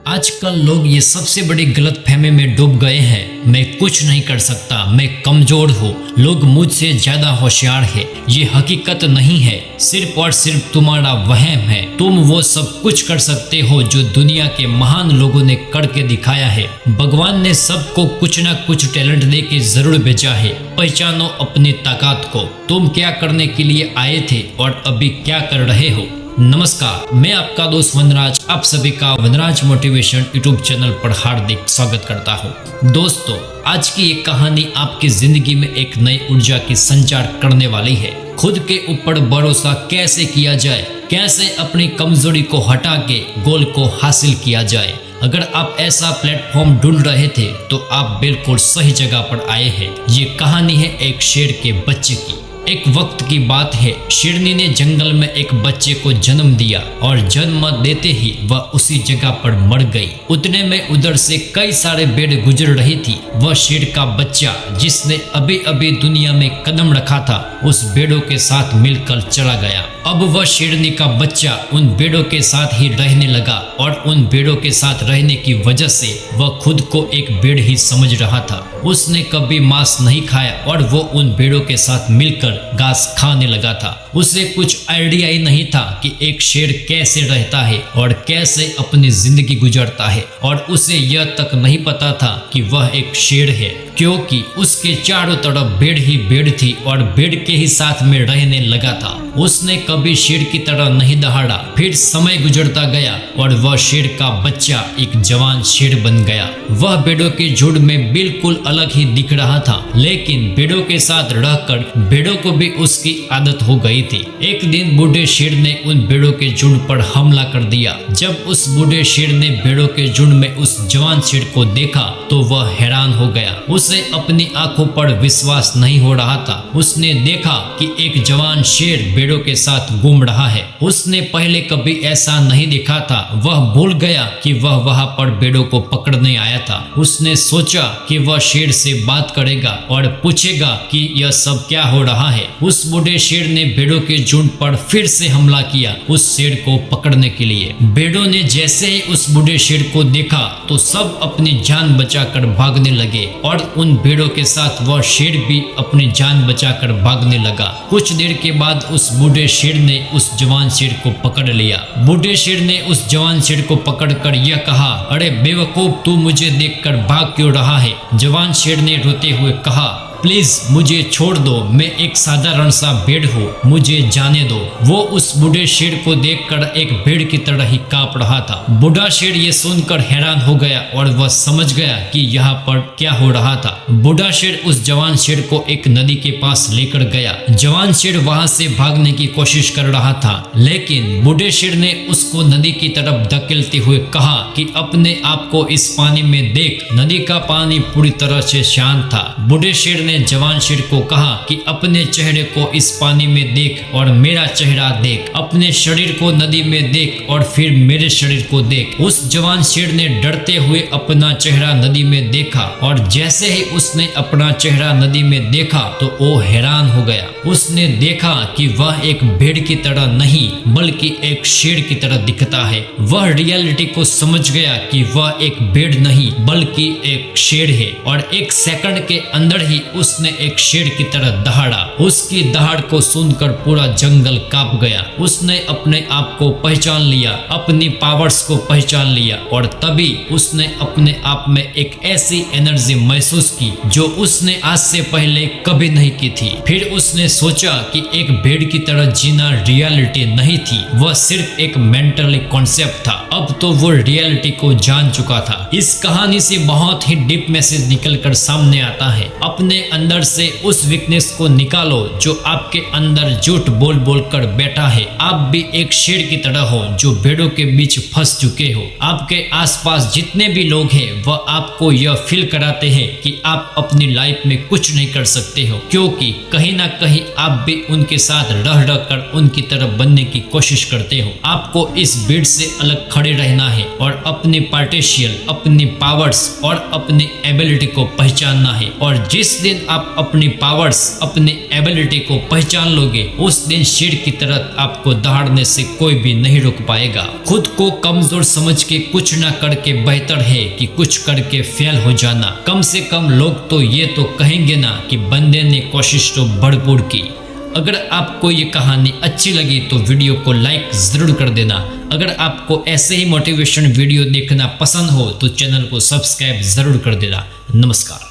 आजकल लोग ये सबसे बड़ी गलतफहमी में डूब गए हैं। मैं कुछ नहीं कर सकता, मैं कमजोर हूँ, लोग मुझसे ज्यादा होशियार है। ये हकीकत नहीं है, सिर्फ और सिर्फ तुम्हारा वहम है। तुम वो सब कुछ कर सकते हो जो दुनिया के महान लोगों ने करके दिखाया है। भगवान ने सबको कुछ ना कुछ टैलेंट दे के जरूर भेजा है। पहचानो अपनी ताकत को। तुम क्या करने के लिए आए थे और अभी क्या कर रहे हो। नमस्कार, मैं आपका दोस्त वनराज आप सभी का वनराज मोटिवेशन यूट्यूब चैनल पर हार्दिक स्वागत करता हूं। दोस्तों, आज की ये कहानी आपकी जिंदगी में एक नई ऊर्जा की संचार करने वाली है। खुद के ऊपर भरोसा कैसे किया जाए, कैसे अपनी कमजोरी को हटा के गोल को हासिल किया जाए। अगर आप ऐसा प्लेटफॉर्म ढूंढ रहे थे तो आप बिल्कुल सही जगह पर आए हैं। ये कहानी है एक शेर के बच्चे की। एक वक्त की बात है, शेरनी ने जंगल में एक बच्चे को जन्म दिया और जन्म देते ही वह उसी जगह पर मर गई। उतने में उधर से कई सारे भेड़ गुजर रही थी। वह शेर का बच्चा जिसने अभी अभी दुनिया में कदम रखा था, उस भेड़ों के साथ मिलकर चला गया। अब वह शेरनी का बच्चा उन भेड़ों के साथ ही रहने लगा और उन भेड़ों के साथ रहने की वजह से वह खुद को एक भेड़ ही समझ रहा था। उसने कभी मांस नहीं खाया और वो उन भेड़ों के साथ मिलकर घास खाने लगा था। उसे कुछ आइडिया ही नहीं था कि एक शेर कैसे रहता है और कैसे अपनी जिंदगी गुजारता है, और उसे यह तक नहीं पता था कि वह एक शेर है, क्योंकि उसके चारों तरफ भेड़ ही भेड़ थी और भेड़ के ही साथ में रहने लगा था। उसने कभी शेर की तरह नहीं दहाड़ा। फिर समय गुजरता गया और वह शेर का बच्चा एक जवान शेर बन गया। वह भेड़ों के झुंड में बिल्कुल अलग ही दिख रहा था, लेकिन भेड़ों के साथ रहकर भेड़ों को भी उसकी आदत हो गई थी। एक दिन बूढ़े शेर ने उन भेड़ों के झुंड पर हमला कर दिया। जब उस बूढ़े शेर ने भेड़ों के झुंड में उस जवान शेर को देखा तो वह हैरान हो गया। उसे अपनी आंखों पर विश्वास नहीं हो रहा था। उसने देखा कि एक जवान शेर भेड़ों के साथ घूम रहा है। उसने पहले कभी ऐसा नहीं देखा था। वह भूल गया कि वह वहां पर भेड़ों को पकड़ने आया था। उसने सोचा कि वह शेर से बात करेगा और पूछेगा कि यह सब क्या हो रहा है। उस बूढ़े शेर ने भेड़ों के झुंड पर फिर से हमला किया उस शेर को पकड़ने के लिए। भेड़ों ने जैसे ही उस बूढ़े शेर को देखा तो सब अपनी जान बचाकर भागने लगे और उन भेड़ों के साथ वह शेर भी अपनी जान बचाकर भागने लगा। कुछ देर के बाद उस बूढ़े शेर ने उस जवान शेर को पकड़ लिया। बूढ़े शेर ने उस जवान शेर को पकड़कर यह कहा, अरे बेवकूफ, तू मुझे देखकर भाग क्यों रहा है। जवान शेर ने रोते हुए कहा, प्लीज मुझे छोड़ दो, मैं एक साधारण सा भेड़ हूँ, मुझे जाने दो। वो उस बूढ़े शेर को देखकर एक भेड़ की तरह ही कांप रहा था। बूढ़ा शेर ये सुनकर हैरान हो गया और वह समझ गया कि यहाँ पर क्या हो रहा था। बूढ़ा शेर उस जवान शेर को एक नदी के पास लेकर गया। जवान शेर वहां से भागने की कोशिश कर रहा था, लेकिन बूढ़े शेर ने उसको नदी की तरफ धकेलते हुए कहा कि अपने आप को इस पानी में देख। नदी का पानी पूरी तरह से शांत था। बूढ़े शेर ने जवान शेर को कहा कि अपने चेहरे को इस पानी में देख और मेरा चेहरा देख, अपने शरीर को नदी में देख और फिर मेरे शरीर को देख। उस जवान शेर ने डरते हुए अपना चेहरा नदी में देखा और जैसे ही उसने अपना चेहरा नदी में देखा तो वो हैरान हो गया। उसने देखा कि वह एक भेड़ की तरह नहीं बल्कि एक शेर की तरह दिखता है। वह रियलिटी को समझ गया कि वह एक भेड़ नहीं बल्कि एक शेर है, और एक सेकंड के अंदर ही उसने एक शेर की तरह दहाड़ा। उसकी दहाड़ को सुनकर पूरा जंगल कांप गया। उसने अपने आप को पहचान लिया, अपनी पावर्स को पहचान लिया, और तभी उसने अपने आप में एक ऐसी एनर्जी महसूस की जो उसने आज से पहले कभी नहीं की थी। फिर उसने सोचा कि एक भेड़ की तरह जीना रियलिटी नहीं थी, वह सिर्फ एक मेंटली कॉन्सेप्ट था। अब तो वो रियलिटी को जान चुका था। इस कहानी से बहुत ही डीप मैसेज निकलकर सामने आता है। अपने अंदर से उस वीकनेस को निकालो जो आपके अंदर झूठ बोल बोल कर बैठा है। आप भी एक शेर की तरह हो जो भेड़ों के बीच फंस चुके हो। आपके आसपास जितने भी लोग हैं वह आपको यह फील कराते हैं कि आप अपनी लाइफ में कुछ नहीं कर सकते हो, क्योंकि कहीं ना कहीं आप भी उनके साथ रह रह कर उनकी तरफ बनने की कोशिश करते हो। आपको इस भीड़ से अलग खड़े रहना है और अपनी पार्टिशियल, अपनी पावर्स और अपनी एबिलिटी को पहचानना है। और जिस दिन दिन आप अपनी पावर्स, अपनी एबिलिटी को पहचान लोगे, उस दिन शेर की तरह आपको दहाड़ने से कोई भी नहीं रोक पाएगा। खुद को कमजोर समझ के कुछ ना करके बेहतर है कि कुछ करके फेल हो जाना। कम से कम लोग तो ये तो कहेंगे ना कि बंदे ने कोशिश तो भरपूर की। अगर आपको ये कहानी अच्छी लगी तो वीडियो को लाइक जरूर कर देना। अगर आपको ऐसे ही मोटिवेशन वीडियो देखना पसंद हो तो चैनल को सब्सक्राइब जरूर कर देना। नमस्कार।